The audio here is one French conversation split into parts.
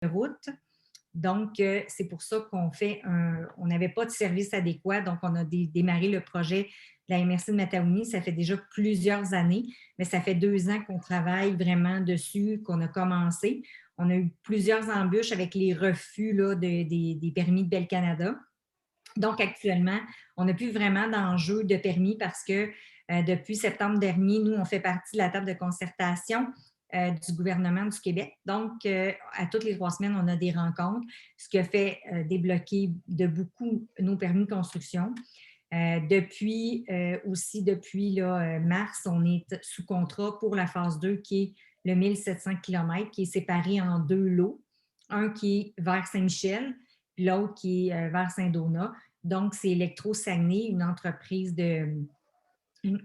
route. Donc, c'est pour ça on n'avait pas de service adéquat, donc on a démarré le projet de la MRC de Mataouni. Ça fait déjà plusieurs années, mais ça fait 2 ans qu'on travaille vraiment dessus, qu'on a commencé. On a eu plusieurs embûches avec les refus là, des permis de Bel Canada. Donc, actuellement, on n'a plus vraiment d'enjeu de permis parce que depuis septembre dernier, nous, on fait partie de la table de concertation du gouvernement du Québec. Donc, à toutes les 3 semaines, on a des rencontres, ce qui a fait débloquer de beaucoup nos permis de construction. Depuis là, mars, on est sous contrat pour la phase 2, qui est le 1700 km, qui est séparé en 2 lots. Un qui est vers Saint-Michel, puis l'autre qui est vers Saint-Donat. Donc, c'est Électro Saguenay, une entreprise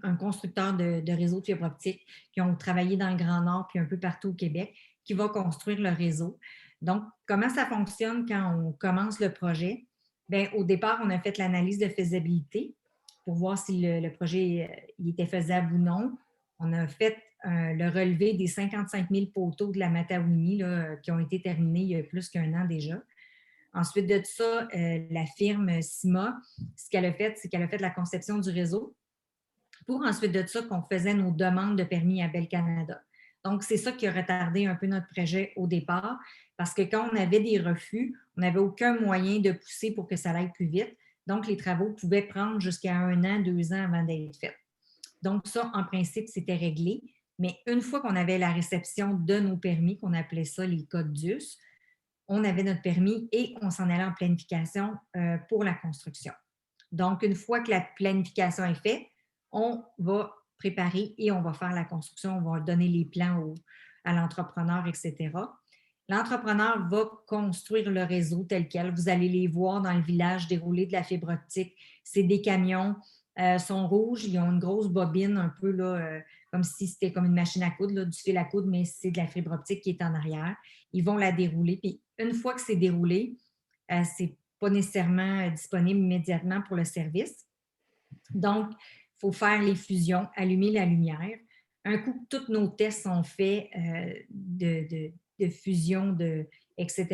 un constructeur de réseaux de fibre optique qui ont travaillé dans le Grand Nord puis un peu partout au Québec, qui va construire le réseau. Donc, comment ça fonctionne quand on commence le projet? Bien, au départ, on a fait l'analyse de faisabilité pour voir si le projet il était faisable ou non. On a fait le relevé des 55 000 poteaux de la Mataouni là, qui ont été terminés il y a plus qu'1 an déjà. Ensuite de ça, la firme CIMA, ce qu'elle a fait, c'est qu'elle a fait la conception du réseau pour ensuite de ça qu'on faisait nos demandes de permis à Bel Canada. Donc, c'est ça qui a retardé un peu notre projet au départ, parce que quand on avait des refus, on n'avait aucun moyen de pousser pour que ça aille plus vite. Donc, les travaux pouvaient prendre jusqu'à 1 an, 2 ans avant d'être faits. Donc, ça, en principe, c'était réglé. Mais une fois qu'on avait la réception de nos permis, qu'on appelait ça les codes DUS, on avait notre permis et on s'en allait en planification pour la construction. Donc, une fois que la planification est faite, on va préparer et on va faire la construction, on va donner les plans à l'entrepreneur, etc. L'entrepreneur va construire le réseau tel quel. Vous allez les voir dans le village dérouler de la fibre optique. C'est des camions, sont rouges, ils ont une grosse bobine un peu là, comme si c'était comme une machine à coudre, là, du fil à coudre, mais c'est de la fibre optique qui est en arrière. Ils vont la dérouler. Puis une fois que c'est déroulé, c'est pas nécessairement disponible immédiatement pour le service. Donc, il faut faire les fusions, allumer la lumière. Un coup que tous nos tests sont faits de fusion, etc.,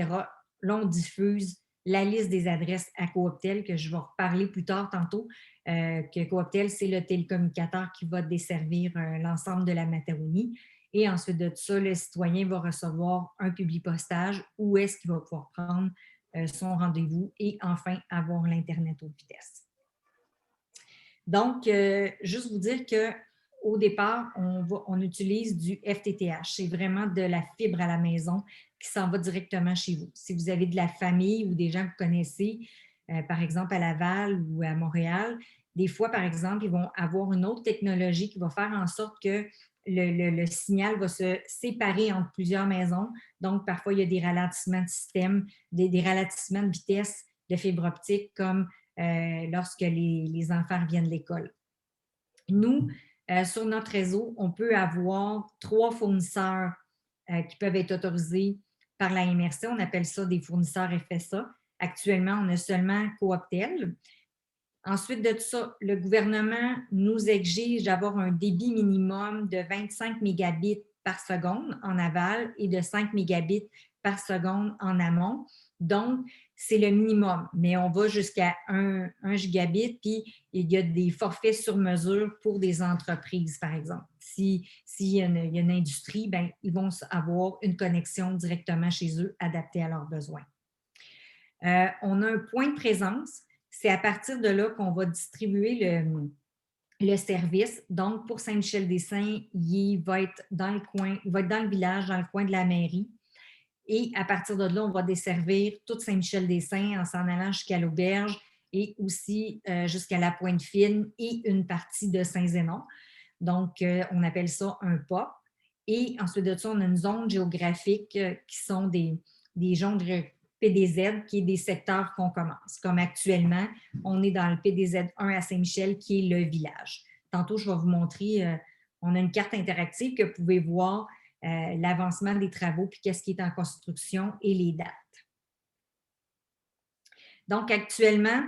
là, on diffuse la liste des adresses à Cooptel, que je vais reparler plus tard tantôt, que Cooptel, c'est le télécommunicateur qui va desservir l'ensemble de la Mataouni. Et ensuite de ça, le citoyen va recevoir un publipostage où est-ce qu'il va pouvoir prendre son rendez-vous et enfin avoir l'Internet haute vitesse. Donc, juste vous dire qu'au départ, on utilise du FTTH. C'est vraiment de la fibre à la maison qui s'en va directement chez vous. Si vous avez de la famille ou des gens que vous connaissez, par exemple à Laval ou à Montréal, des fois, par exemple, ils vont avoir une autre technologie qui va faire en sorte que le signal va se séparer entre plusieurs maisons. Donc, parfois, il y a des ralentissements de système, des ralentissements de vitesse de fibre optique comme lorsque les enfants reviennent de l'école. Nous, sur notre réseau, on peut avoir 3 fournisseurs qui peuvent être autorisés par la MRC. On appelle ça des fournisseurs FSA. Actuellement, on a seulement Cooptel. Ensuite de ça, le gouvernement nous exige d'avoir un débit minimum de 25 mégabits par seconde en aval et de 5 mégabits par seconde en amont. Donc, c'est le minimum, mais on va jusqu'à 1 gigabit, puis il y a des forfaits sur mesure pour des entreprises, par exemple. S'il y a une industrie, bien, ils vont avoir une connexion directement chez eux adaptée à leurs besoins. On a un point de présence. C'est à partir de là qu'on va distribuer le service. Donc, pour Saint-Michel-des-Saints, il va être dans le coin, il va être dans le village, dans le coin de la mairie. Et à partir de là, on va desservir toute Saint-Michel-des-Saints en s'en allant jusqu'à l'auberge et aussi jusqu'à la Pointe-Fine et une partie de Saint-Zénon. Donc, on appelle ça un POP. Et ensuite de ça, on a une zone géographique qui sont des zones PDZ, qui est des secteurs qu'on commence. Comme actuellement, on est dans le PDZ 1 à Saint-Michel, qui est le village. Tantôt, je vais vous montrer, on a une carte interactive que vous pouvez voir l'avancement des travaux, puis qu'est-ce qui est en construction et les dates. Donc, actuellement,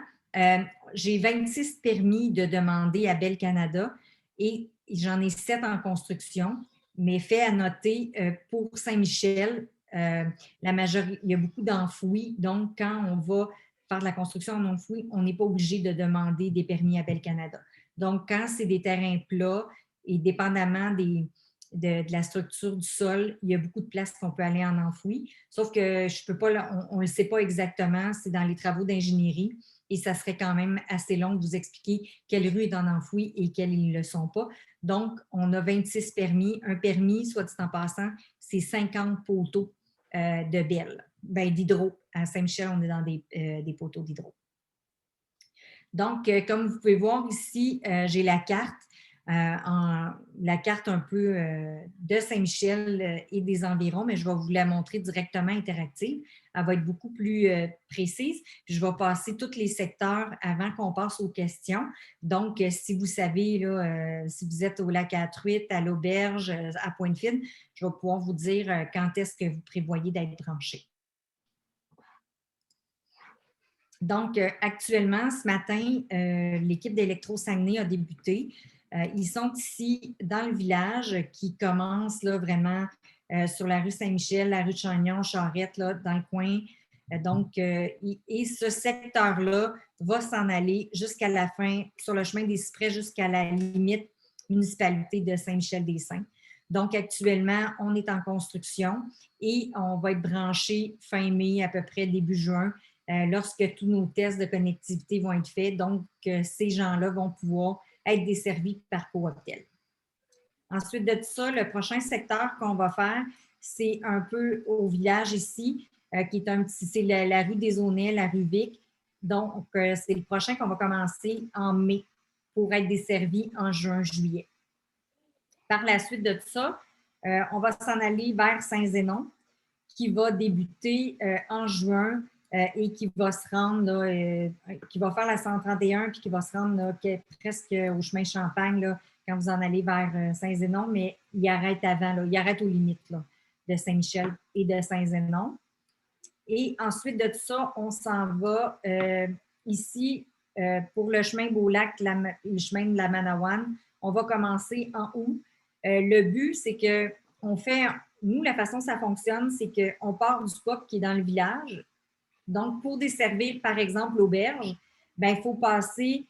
j'ai 26 permis de demander à Bel Canada et j'en ai 7 en construction, mais fait à noter pour Saint-Michel, il y a beaucoup d'enfouis. Donc, quand on va faire de la construction en enfoui, on n'est pas obligé de demander des permis à Bel Canada. Donc, quand c'est des terrains plats et dépendamment de la structure du sol, il y a beaucoup de places qu'on peut aller en enfoui. Sauf que je peux pas, on ne le sait pas exactement, c'est dans les travaux d'ingénierie et ça serait quand même assez long de vous expliquer quelle rue est en enfoui et quelles ils ne le sont pas. Donc, on a 26 permis. Un permis, soit dit en passant, c'est 50 poteaux de belle, d'hydro. À Saint-Michel, on est dans des poteaux d'hydro. Donc, comme vous pouvez voir ici, j'ai la carte. La carte un peu de Saint-Michel et des environs, mais je vais vous la montrer directement interactive. Elle va être beaucoup plus précise. Puis je vais passer tous les secteurs avant qu'on passe aux questions. Donc, si vous savez, là, si vous êtes au lac à Truite, à l'Auberge, à Pointe-Fine, je vais pouvoir vous dire quand est-ce que vous prévoyez d'être branché. Donc, actuellement, ce matin, l'équipe d'Électro-Saguenay a débuté. Ils sont ici dans le village qui commence là, vraiment sur la rue Saint-Michel, la rue de Chagnon, Charette, là, dans le coin. Et ce secteur-là va s'en aller jusqu'à la fin, sur le chemin des Cyprès, jusqu'à la limite municipalité de Saint-Michel-des-Saints. Donc, actuellement, on est en construction et on va être branché fin mai, à peu près début juin, lorsque tous nos tests de connectivité vont être faits. Donc, ces gens-là vont pouvoir être desservis par Cooptel. Ensuite de ça, le prochain secteur qu'on va faire, c'est un peu au village ici, qui est c'est la rue des Aunais, la rue Vic. Donc, c'est le prochain qu'on va commencer en mai pour être desservi en juin, juillet. Par la suite de ça, on va s'en aller vers Saint-Zénon, qui va débuter en juin et qui va se rendre, là, qui va faire la 131 puis qui va se rendre là, presque au chemin Champagne là, quand vous en allez vers Saint-Zénon, mais il arrête avant, là, il arrête aux limites là, de Saint-Michel et de Saint-Zénon. Et ensuite de tout ça, on s'en va ici pour le chemin Beaulac, le chemin de la Manawan. On va commencer en août. Le but, c'est que on fait, nous, la façon dont ça fonctionne, c'est qu'on part du POP qui est dans le village. Donc, pour desservir, par exemple, l'auberge, il faut passer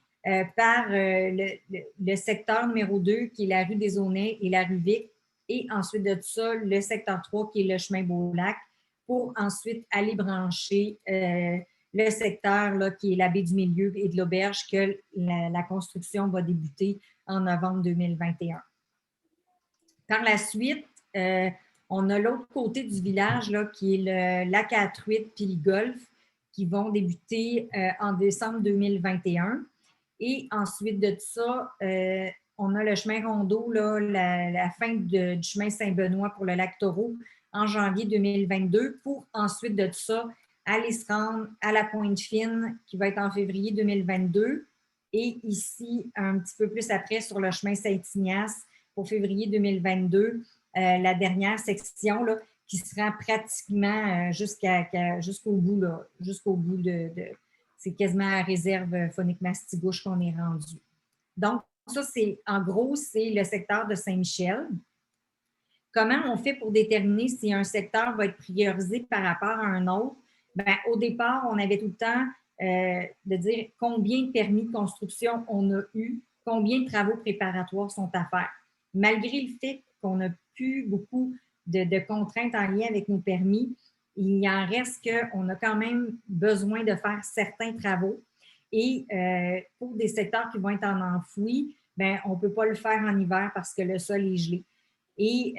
par le secteur numéro 2, qui est la rue des Aunais et la rue Vic, et ensuite de tout ça, le secteur 3, qui est le chemin Beaulac, pour ensuite aller brancher le secteur là, qui est la baie du Milieu et de l'auberge, que la construction va débuter en novembre 2021. Par la suite, on a l'autre côté du village là, qui est le lac à Truite puis le golfe qui vont débuter en décembre 2021. Et ensuite de ça, on a le chemin Rondeau, là, la fin du chemin Saint-Benoît pour le lac Taureau en janvier 2022 pour ensuite de ça aller se rendre à la Pointe-Fine qui va être en février 2022 et ici un petit peu plus après sur le chemin Saint-Ignace pour février 2022, la dernière section là, qui sera pratiquement jusqu'au bout, là, jusqu'au bout c'est quasiment à la réserve phonique-mastigouche qu'on est rendu. Donc, ça, en gros, c'est le secteur de Saint-Michel. Comment on fait pour déterminer si un secteur va être priorisé par rapport à un autre? Bien, au départ, on avait tout le temps de dire combien de permis de construction on a eu, combien de travaux préparatoires sont à faire. Malgré le fait qu'on n'a plus beaucoup de contraintes en lien avec nos permis, il en reste qu'on a quand même besoin de faire certains travaux. Et pour des secteurs qui vont être en enfoui, bien, on ne peut pas le faire en hiver parce que le sol est gelé. Et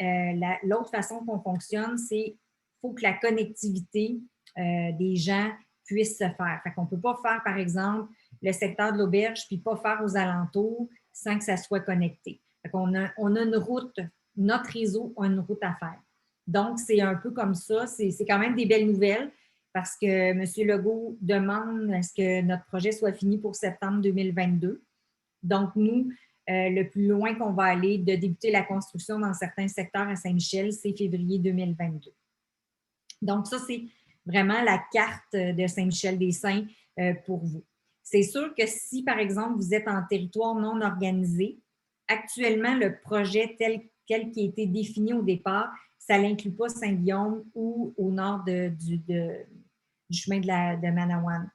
l'autre façon qu'on fonctionne, c'est qu'il faut que la connectivité des gens puisse se faire. Fait qu'on ne peut pas faire, par exemple, le secteur de l'auberge puis pas faire aux alentours sans que ça soit connecté. Fait qu'on on a une route, notre réseau a une route à faire. Donc, c'est un peu comme ça. C'est quand même des belles nouvelles parce que M. Legault demande à ce que notre projet soit fini pour septembre 2022. Donc, nous, le plus loin qu'on va aller de débuter la construction dans certains secteurs à Saint-Michel, c'est février 2022. Donc, ça, c'est vraiment la carte de Saint-Michel-des-Saints pour vous. C'est sûr que si, par exemple, vous êtes en territoire non organisé, actuellement, le projet tel qui a été défini au départ, ça n'inclut pas Saint-Guillaume ou au nord du chemin de Manawan.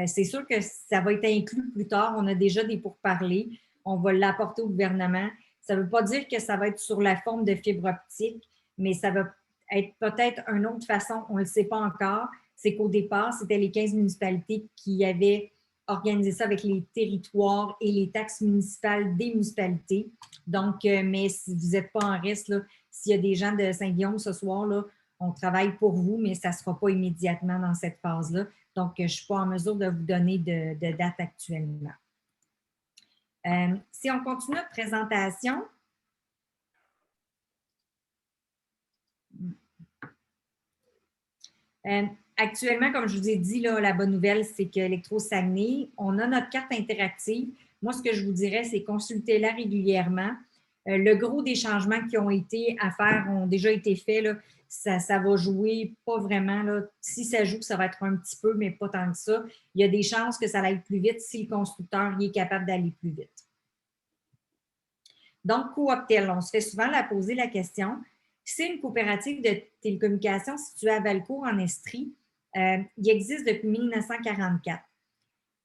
C'est sûr que ça va être inclus plus tard. On a déjà des pourparlers. On va l'apporter au gouvernement. Ça ne veut pas dire que ça va être sur la forme de fibre optique, mais ça va être peut-être une autre façon. On ne le sait pas encore. C'est qu'au départ, c'était les 15 municipalités qui avaient organisé ça avec les territoires et les taxes municipales des municipalités. Donc, mais si vous n'êtes pas en reste, s'il y a des gens de Saint-Guillaume ce soir, là, on travaille pour vous, mais ça ne sera pas immédiatement dans cette phase-là. Donc, je ne suis pas en mesure de vous donner de date actuellement. Si on continue notre présentation. Actuellement, comme je vous ai dit, là, la bonne nouvelle, c'est qu'Électro-Saguenay, on a notre carte interactive. Moi, ce que je vous dirais, c'est consultez-la régulièrement. Le gros des changements qui ont été à faire ont déjà été faits. Là. Ça va jouer pas vraiment. Là. Si ça joue, ça va être un petit peu, mais pas tant que ça. Il y a des chances que ça aille plus vite si le constructeur est capable d'aller plus vite. Donc, Cooptel, on se fait souvent poser la question. C'est une coopérative de télécommunications située à Valcourt, en Estrie. Il existe depuis 1944.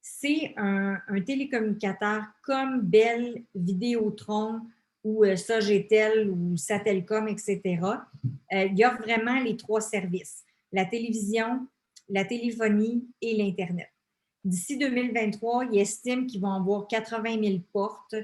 C'est un télécommunicateur comme Bell, Vidéotron ou Sogetel ou Satelcom, etc. Il offre vraiment les 3 services, la télévision, la téléphonie et l'Internet. D'ici 2023, il estime qu'ils vont avoir 80 000 portes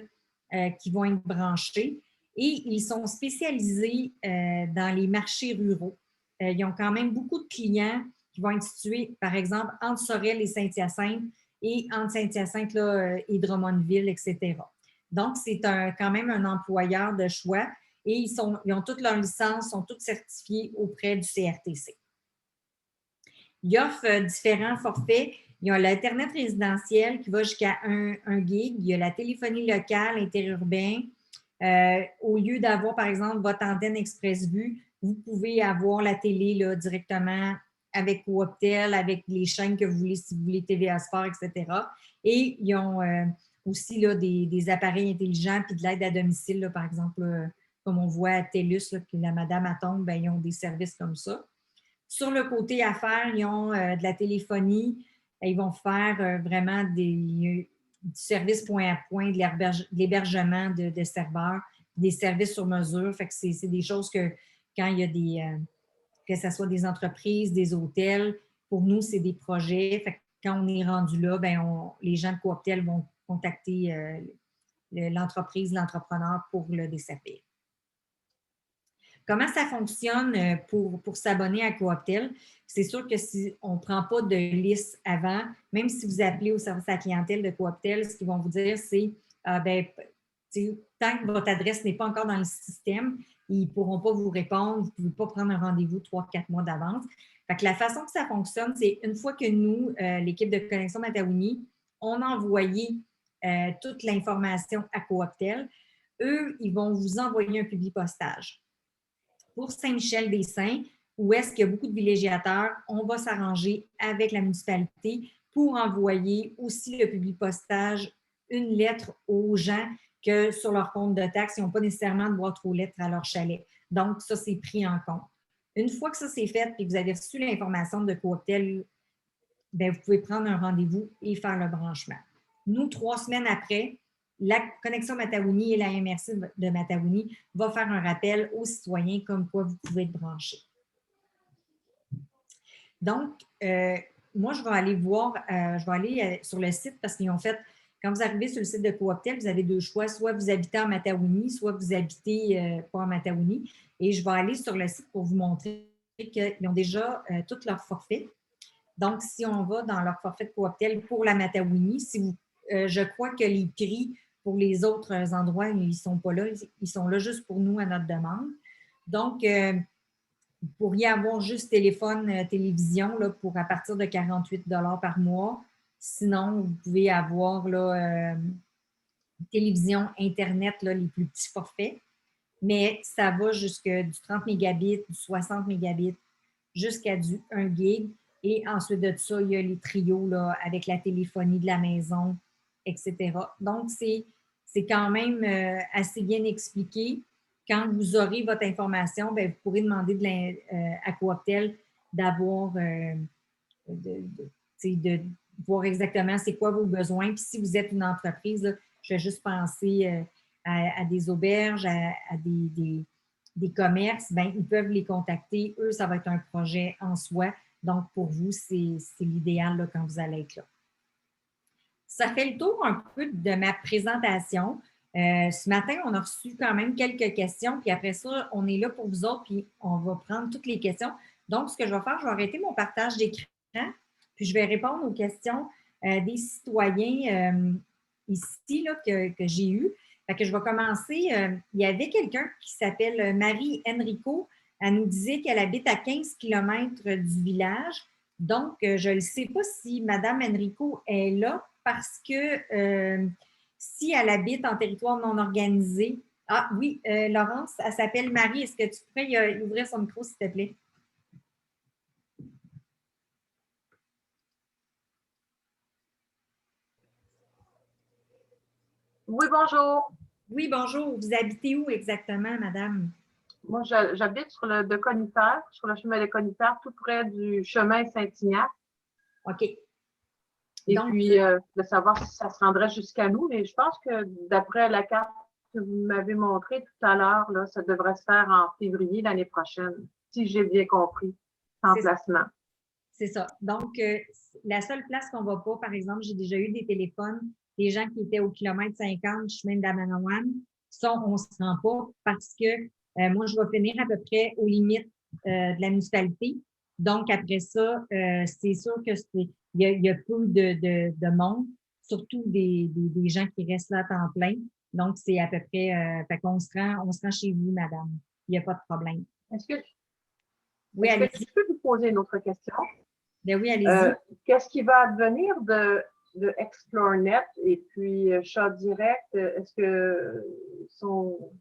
qui vont être branchées et ils sont spécialisés dans les marchés ruraux. Ils ont quand même beaucoup de clients qui vont être situés, par exemple, entre Sorel et Saint-Hyacinthe et entre Saint-Hyacinthe et Drummondville, etc. Donc, c'est quand même un employeur de choix et ils ont toutes leurs licences, sont toutes certifiées auprès du CRTC. Ils offrent différents forfaits. Il y a l'Internet résidentiel qui va jusqu'à 1 gig. Il y a la téléphonie locale, interurbain. Au lieu d'avoir, par exemple, votre antenne Express Vue, vous pouvez avoir la télé là, directement avec Cooptel, avec les chaînes que vous voulez, si vous voulez TVA Sport, etc. Et ils ont aussi là, des appareils intelligents puis de l'aide à domicile, là, par exemple, comme on voit à TELUS, là, que la madame à tombe, ben, ils ont des services comme ça. Sur le côté affaires, ils ont de la téléphonie. Ils vont faire vraiment du service point à point, de l'hébergement de serveurs, des services sur mesure. Fait que c'est des choses que quand il y a que ce soit des entreprises, des hôtels, pour nous, c'est des projets. Fait que quand on est rendu là, ben les gens de Cooptel vont contacter l'entreprise, l'entrepreneur pour le desservir. Comment ça fonctionne pour s'abonner à Cooptel? C'est sûr que si on ne prend pas de liste avant, même si vous appelez au service à la clientèle de Cooptel, ce qu'ils vont vous dire, c'est tant que votre adresse n'est pas encore dans le système, ils ne pourront pas vous répondre, vous ne pouvez pas prendre un rendez-vous 3-4 mois d'avance. Fait que la façon que ça fonctionne, c'est une fois que nous, l'équipe de Connexion Mataouini, on a envoyé toute l'information à Cooptel, eux, ils vont vous envoyer un publipostage. Pour Saint-Michel-des-Saints, où est-ce qu'il y a beaucoup de villégiateurs, on va s'arranger avec la municipalité pour envoyer aussi le publipostage, une lettre aux gens que sur leur compte de taxes, ils n'ont pas nécessairement de boîte aux lettres à leur chalet. Donc, ça, c'est pris en compte. Une fois que ça, c'est fait et que vous avez reçu l'information de Cooptel, bien, vous pouvez prendre un rendez-vous et faire le branchement. Nous, 3 semaines après, la Connexion Mataouini et la MRC de Mataouini va faire un rappel aux citoyens comme quoi vous pouvez être branché. Donc, moi, je vais aller voir, je vais aller sur le site parce qu'ils ont fait, quand vous arrivez sur le site de Cooptel, vous avez 2 choix, soit vous habitez en Mataouini, soit vous habitez pas en Mataouini. Et je vais aller sur le site pour vous montrer qu'ils ont déjà tout leur forfait. Donc, si on va dans leur forfait de Cooptel pour la Mataouini, je crois que les prix pour les autres endroits, ils ne sont pas là. Ils sont là juste pour nous à notre demande. Donc, vous pourriez avoir juste téléphone, télévision là, pour à partir de 48 $ par mois. Sinon, vous pouvez avoir là, télévision, Internet, là, les plus petits forfaits. Mais ça va jusqu'à du 30 mégabits, du 60 mégabits, jusqu'à du 1 gig. Et ensuite de ça, il y a les trios là, avec la téléphonie de la maison, etc. Donc, c'est quand même assez bien expliqué quand vous aurez votre information, bien, vous pourrez demander à Cooptel d'avoir, de voir exactement c'est quoi vos besoins. Puis si vous êtes une entreprise, là, je vais juste penser à des auberges, à des commerces, ben, ils peuvent les contacter. Eux, ça va être un projet en soi. Donc, pour vous, c'est l'idéal là, quand vous allez être là. Ça fait le tour un peu de ma présentation. Ce matin, on a reçu quand même quelques questions, puis après ça, on est là pour vous autres, puis on va prendre toutes les questions. Donc, ce que je vais faire, je vais arrêter mon partage d'écran, puis je vais répondre aux questions des citoyens ici là, que j'ai eues. Fait que je vais commencer. Il y avait quelqu'un qui s'appelle Marie Enrico. Elle nous disait qu'elle habite à 15 km du village. Donc, je ne sais pas si Mme Enrico est là parce que si elle habite en territoire non organisé. Ah oui, Laurence, elle s'appelle Marie. Est-ce que tu pourrais ouvrir son micro, s'il te plaît? Oui, bonjour. Oui, bonjour. Vous habitez où exactement, madame? Moi, j'habite sur le de Conifère, sur le chemin de Conifère, tout près du chemin Saint-Ignace. OK. Et Donc, puis, de savoir si ça se rendrait jusqu'à nous. Mais je pense que d'après la carte que vous m'avez montrée tout à l'heure, là, ça devrait se faire en février l'année prochaine, si j'ai bien compris l'emplacement. C'est ça. Donc, la seule place qu'on ne va pas, par exemple, j'ai déjà eu des téléphones, des gens qui étaient au kilomètre 50 du chemin de Damanawan. Ça, on ne se rend pas parce que moi, je vais finir à peu près aux limites de la municipalité. Donc, après ça, c'est sûr que il y a peu de monde, surtout des gens qui restent là à temps plein. Donc, c'est à peu près, fait qu'on on se rend chez vous, madame. Il n'y a pas de problème. Est-ce que, Oui, est-ce que allez-y. je peux vous poser une autre question? Ben oui, allez-y. Qu'est-ce qui va advenir de ExploreNet et puis Chat Direct? Est-ce que sont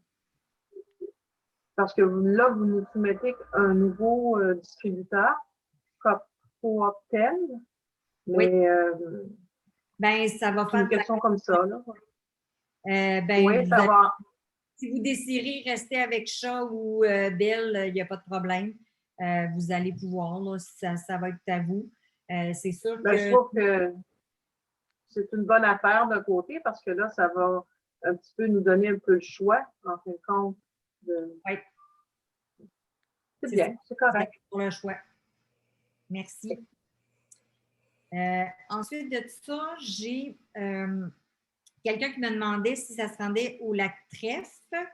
parce que là, vous nous soumettez un nouveau distributeur, Cooptel, Oui. mais Ben, ça va c'est faire une question comme ça. Là. ben, Oui, ça va. si vous désirez rester avec Chat ou Belle, il n'y a pas de problème. Vous allez pouvoir, là, ça va être à vous. C'est sûr Ben, je que trouve que c'est une bonne affaire d'un côté parce que là, ça va un petit peu nous donner un peu le choix, en fin de compte. ouais, C'est c'est ça. bien, c'est Vous avez correct. pour le choix. Merci. Ensuite de ça, j'ai quelqu'un qui me demandait si ça se rendait au lac Trèfle.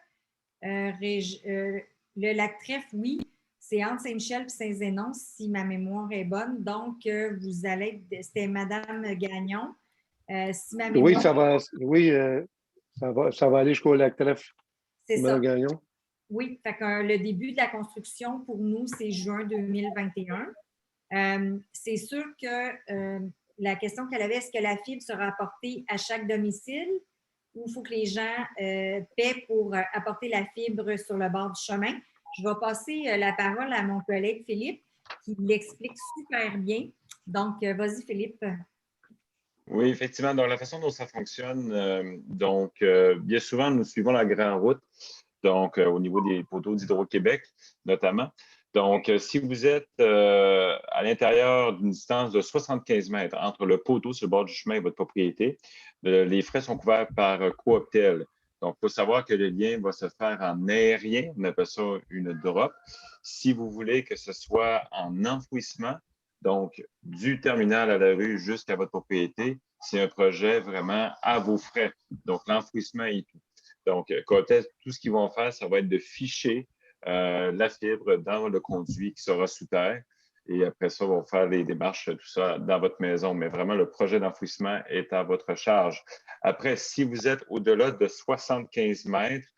Le lac Trèfle, oui, c'est entre Saint-Michel et Saint-Zénon, si ma mémoire est bonne. Donc, vous allez, c'était Madame Gagnon. Si ma Oui, mémoire, ça va aller jusqu'au lac Trèfle, c'est Mme ça. Gagnon. Oui, fait que, le début de la construction pour nous, c'est juin 2021. C'est sûr que la question qu'elle avait, est-ce que la fibre sera apportée à chaque domicile ou il faut que les gens paient pour apporter la fibre sur le bord du chemin? Je vais passer la parole à mon collègue Philippe qui l'explique super bien. Donc, vas-y, Philippe. Oui, effectivement. Donc, la façon dont ça fonctionne, bien souvent, nous suivons la grande route, donc au niveau des poteaux d'Hydro-Québec, notamment. Donc, si vous êtes à l'intérieur d'une distance de 75 mètres entre le poteau sur le bord du chemin et votre propriété, les frais sont couverts par Cooptel. Donc, il faut savoir que le lien va se faire en aérien, on appelle ça une drop. Si vous voulez que ce soit en enfouissement, donc du terminal à la rue jusqu'à votre propriété, c'est un projet vraiment à vos frais. Donc, l'enfouissement et tout. Donc, Cooptel, tout ce qu'ils vont faire, ça va être de ficher la fibre dans le conduit qui sera sous terre. Et après ça, on va faire les démarches, tout ça dans votre maison. Mais vraiment, le projet d'enfouissement est à votre charge. Après, si vous êtes au-delà de 75 mètres,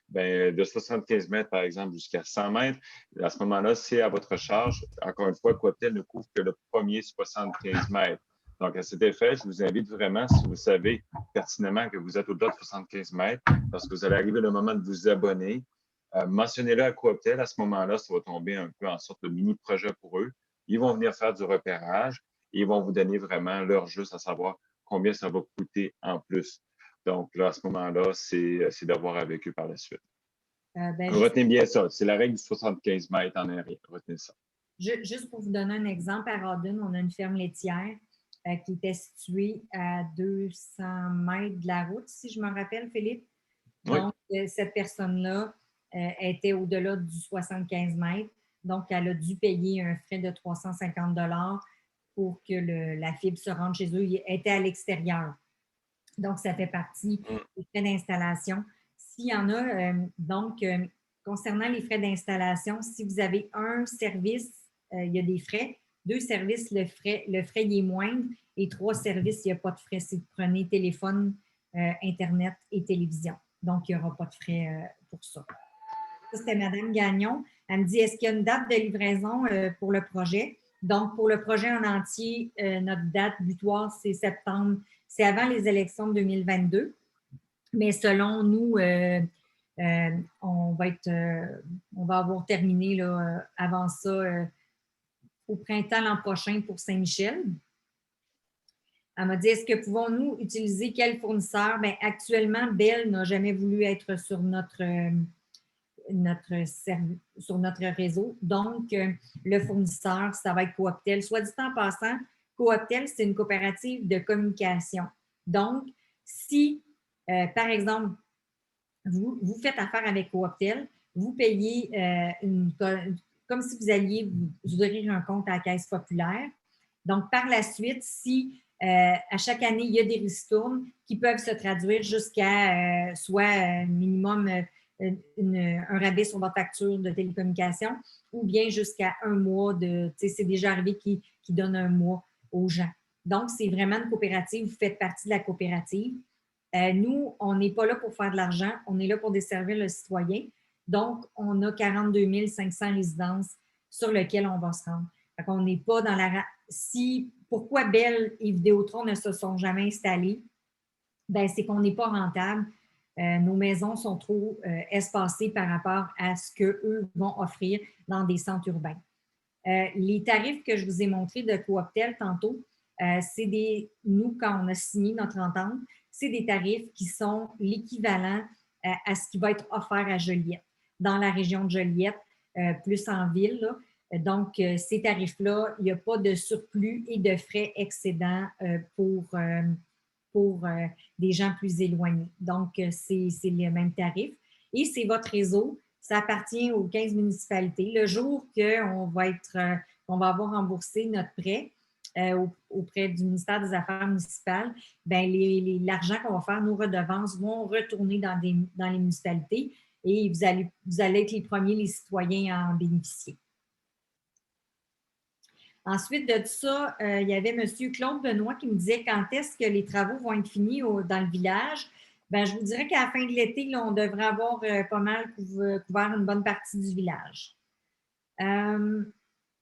ben, de 75 mètres, par exemple, jusqu'à 100 mètres, à ce moment-là, c'est à votre charge. Encore une fois, Cooptel ne couvre que le premier 75 mètres. Donc, à cet effet, je vous invite vraiment, si vous savez pertinemment que vous êtes au-delà de 75 mètres, parce que vous allez arriver le moment de vous abonner, mentionnez-le à Cooptel. À ce moment-là, ça va tomber un peu en sorte de mini-projet pour eux. Ils vont venir faire du repérage et ils vont vous donner vraiment leur juste à savoir combien ça va coûter en plus. Donc, là, à ce moment-là, c'est d'avoir avec eux par la suite. Ben, Retenez bien ça. C'est la règle du 75 mètres en aérien. Retenez ça. Juste pour vous donner un exemple, à Rawdon, on a une ferme laitière qui était située à 200 mètres de la route, si je me rappelle, Philippe. Oui. Donc, cette personne-là était au-delà du 75 mètres. Donc, elle a dû payer un frais de 350 pour que la fibre se rende chez eux. Elle était à l'extérieur. Donc, ça fait partie des frais d'installation. S'il y en a, concernant les frais d'installation, si vous avez un service, il y a des frais. 2 services, le frais il est moindre. Et 3 services, il n'y a pas de frais si vous prenez téléphone, Internet et télévision. Donc, il n'y aura pas de frais pour ça. Ça, c'était Mme Gagnon. Elle me dit, est-ce qu'il y a une date de livraison pour le projet? Donc, pour le projet en entier, notre date butoir, c'est septembre. C'est avant les élections de 2022. Mais selon nous, on va avoir terminé là, avant ça au printemps l'an prochain pour Saint-Michel. Elle m'a dit, est-ce que pouvons-nous utiliser quel fournisseur? Bien, actuellement, Bell n'a jamais voulu être sur notre réseau. Donc, le fournisseur, ça va être Cooptel. Soit dit en passant, Cooptel, c'est une coopérative de communication. Donc, si, par exemple, vous faites affaire avec Cooptel, vous payez comme si vous alliez vous ouvrir un compte à la Caisse populaire. Donc, par la suite, si à chaque année, il y a des ristournes qui peuvent se traduire jusqu'à soit minimum un rabais sur votre facture de télécommunication ou bien jusqu'à un mois c'est déjà arrivé qui donne un mois aux gens. Donc, c'est vraiment une coopérative. Vous faites partie de la coopérative. Nous, on n'est pas là pour faire de l'argent. On est là pour desservir le citoyen. Donc, on a 42 500 résidences sur lesquelles on va se rendre. Fait qu'on n'est pas dans la... Pourquoi Bell et Vidéotron ne se sont jamais installés? Ben, c'est qu'on n'est pas rentable. Nos maisons sont trop espacées par rapport à ce qu'eux vont offrir dans des centres urbains. Les tarifs que je vous ai montrés de Cooptel tantôt, nous, quand on a signé notre entente, c'est des tarifs qui sont l'équivalent à ce qui va être offert à Joliette, dans la région de Joliette, plus en ville. Là. Donc, ces tarifs-là, il n'y a pas de surplus et de frais excédents pour des gens plus éloignés. Donc, c'est le même tarif. Et c'est votre réseau. Ça appartient aux 15 municipalités. Le jour qu'on va avoir remboursé notre prêt auprès du ministère des Affaires municipales, bien, l'argent qu'on va faire, nos redevances vont retourner dans les municipalités et vous allez être les premiers, les citoyens, à en bénéficier. Ensuite de ça, il y avait M. Claude Benoît qui me disait quand est-ce que les travaux vont être finis dans le village. Bien, je vous dirais qu'à la fin de l'été, là, on devrait avoir pas mal couvert une bonne partie du village.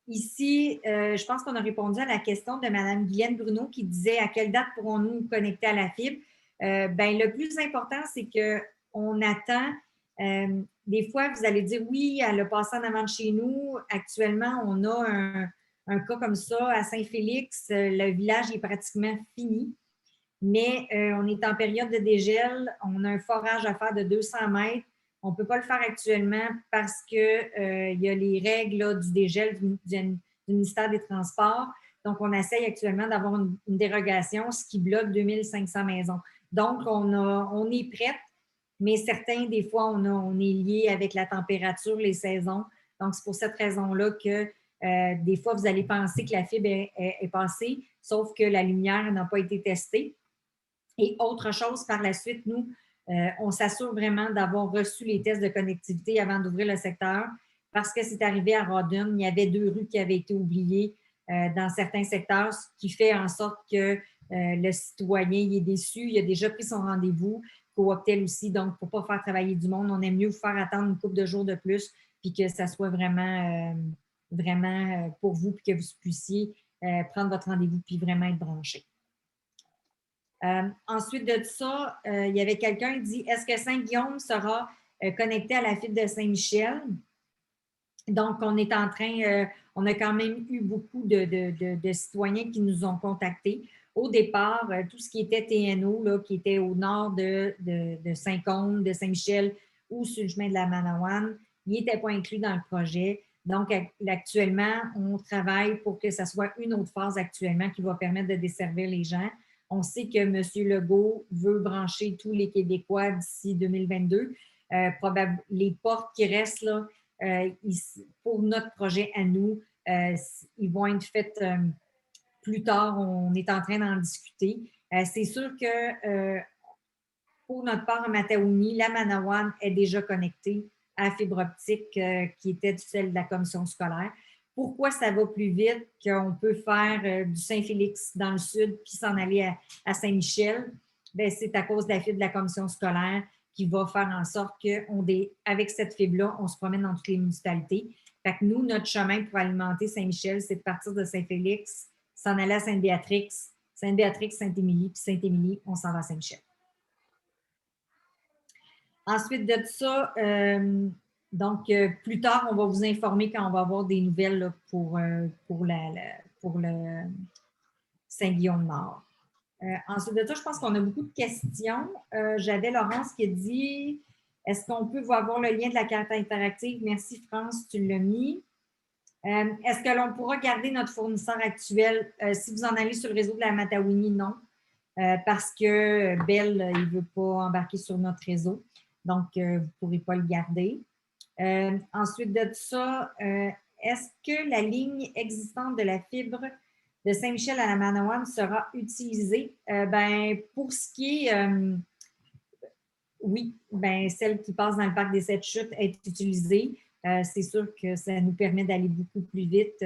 Ici, je pense qu'on a répondu à la question de Mme Guylaine Bruno qui disait à quelle date pourrons-nous nous connecter à la fibre. Bien, le plus important, c'est qu'on attend. Des fois, vous allez dire oui, elle a passé en avant de chez nous. Actuellement, on a un cas comme ça à Saint-Félix. Le village est pratiquement fini. Mais on est en période de dégel. On a un forage à faire de 200 mètres. On ne peut pas le faire actuellement parce qu'il y a les règles là, du dégel du ministère des Transports. Donc, on essaye actuellement d'avoir une dérogation, ce qui bloque 2500 maisons. Donc, on est prête, mais certains, des fois, on est lié avec la température, les saisons. Donc, c'est pour cette raison-là que des fois, vous allez penser que la fibre est passée, sauf que la lumière n'a pas été testée. Et autre chose, par la suite, nous, on s'assure vraiment d'avoir reçu les tests de connectivité avant d'ouvrir le secteur parce que c'est arrivé à Rawdon, il y avait 2 rues qui avaient été oubliées dans certains secteurs, ce qui fait en sorte que le citoyen il est déçu, il a déjà pris son rendez-vous, Cooptel aussi, donc pour ne pas faire travailler du monde, on aime mieux vous faire attendre une couple de jours de plus puis que ça soit vraiment pour vous puis que vous puissiez prendre votre rendez-vous puis vraiment être branché. Ensuite de ça, il y avait quelqu'un qui dit « Est-ce que Saint-Guillaume sera connecté à la fibre de Saint-Michel? » Donc, on est en train, on a quand même eu beaucoup de citoyens qui nous ont contactés. Au départ, tout ce qui était TNO, là, qui était au nord de Saint-Côme, de Saint-Michel ou sur le chemin de la Manawan. Il n'était pas inclus dans le projet. Donc, actuellement, on travaille pour que ce soit une autre phase actuellement qui va permettre de desservir les gens. On sait que M. Legault veut brancher tous les Québécois d'ici 2022. Les portes qui restent là, pour notre projet à nous, ils vont être faites plus tard. On est en train d'en discuter. C'est sûr que pour notre part, en Mataouni, la Manawan est déjà connectée à la fibre optique qui était celle de la commission scolaire. Pourquoi ça va plus vite qu'on peut faire du Saint-Félix dans le sud puis s'en aller à Saint-Michel? Bien, c'est à cause de la fibre de la commission scolaire qui va faire en sorte qu'avec cette fibre-là, on se promène dans toutes les municipalités. Fait que nous, notre chemin pour alimenter Saint-Michel, c'est de partir de Saint-Félix, s'en aller à Sainte-Béatrix, Sainte-Béatrix, Sainte-Émilie, puis Sainte-Émilie, on s'en va à Saint-Michel. Ensuite de ça, plus tard, on va vous informer quand on va avoir des nouvelles là, pour le Saint-Guillaume-Nord. Ensuite de ça, je pense qu'on a beaucoup de questions. J'avais Laurence qui a dit « Est-ce qu'on peut avoir le lien de la carte interactive? » Merci France, tu l'as mis. Est-ce que l'on pourra garder notre fournisseur actuel? Si vous en allez sur le réseau de la Mataouni, non. Parce que Bell, il ne veut pas embarquer sur notre réseau. Donc, vous ne pourrez pas le garder. Ensuite de ça, est-ce que la ligne existante de la fibre de Saint-Michel à la Manawan sera utilisée? Pour ce qui est, oui, celle qui passe dans le parc des 7 chutes est utilisée. C'est sûr que ça nous permet d'aller beaucoup plus vite.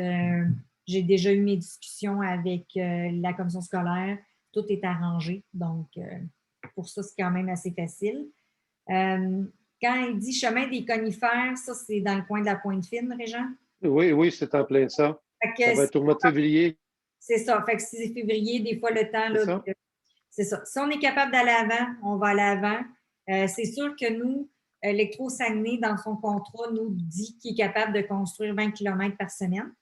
J'ai déjà eu mes discussions avec la commission scolaire. Tout est arrangé. Donc, pour ça, c'est quand même assez facile. Quand il dit chemin des conifères, ça, c'est dans le coin de la Pointe-Fine, Régent? Oui, c'est en plein ça. Ça va être au mois de février. C'est ça. Fait que si c'est février, des fois, le temps, c'est ça. Si on est capable d'aller avant, on va aller avant. C'est sûr que nous, Électro-Saguenay, dans son contrat, nous dit qu'il est capable de construire 20 km par semaine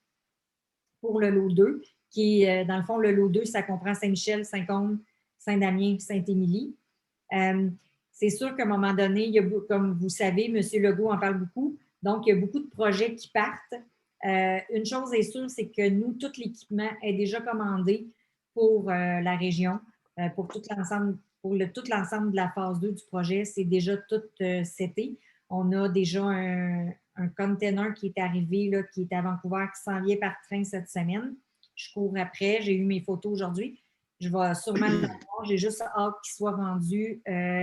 pour le lot 2, qui est, dans le fond, le lot 2, ça comprend Saint-Michel, Saint-Côme, Saint-Damien, Saint-Émilie. C'est sûr qu'à un moment donné, il y a, comme vous savez, M. Legault en parle beaucoup, donc il y a beaucoup de projets qui partent. Une chose est sûre, c'est que nous, tout l'équipement est déjà commandé pour la région, pour tout l'ensemble de la phase 2 du projet. C'est déjà tout seté. On a déjà un container qui est arrivé, là, qui est à Vancouver, qui s'en vient par train cette semaine. Je cours après. J'ai eu mes photos aujourd'hui. Je vais sûrement le voir. J'ai juste hâte qu'il soit rendu